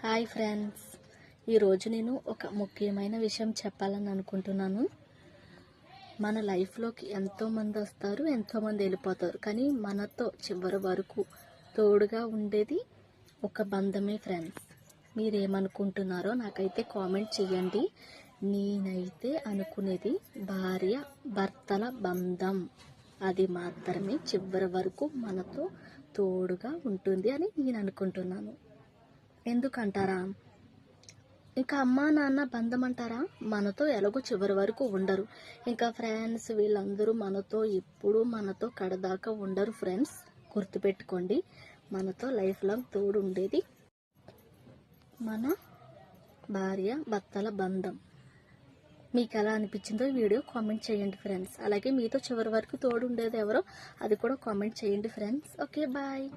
Hi friends, ఈరోజు నేను ఒక ముఖ్యమైన విషయం చెప్పాలని అనుకుంటున్నాను. మన లైఫ్లోకి ఎంతోమంది వస్తారు, ఎంతోమంది వెళ్ళిపోతారు. కానీ మనతో చివరి వరకు తోడుగా ఉండేది ఒక బంధమే ఫ్రెండ్స్. మీరేమనుకుంటున్నారో నాకైతే కామెంట్ చేయండి. నేనైతే అనుకునేది భార్య భర్తల బంధం, అది మాత్రమే చివరి వరకు మనతో తోడుగా ఉంటుంది అని నేను అనుకుంటున్నాను. ఎందుకంటారా? ఇంకా అమ్మా నాన్న బంధం అంటారా, మనతో ఎలాగో చివరి వరకు ఉండరు. ఇంకా ఫ్రెండ్స్ వీళ్ళందరూ మనతో ఎప్పుడు మనతో కడదాకా ఉండరు ఫ్రెండ్స్. గుర్తుపెట్టుకోండి, మనతో లైఫ్ లాంగ్ తోడు ఉండేది మన భార్య భర్తల బంధం. మీకు ఎలా అనిపించిందో ఈ వీడియో కామెంట్ చేయండి ఫ్రెండ్స్. అలాగే మీతో చివరి వరకు తోడు ఉండేది ఎవరో అది కూడా కామెంట్ చేయండి ఫ్రెండ్స్. Okay, bye.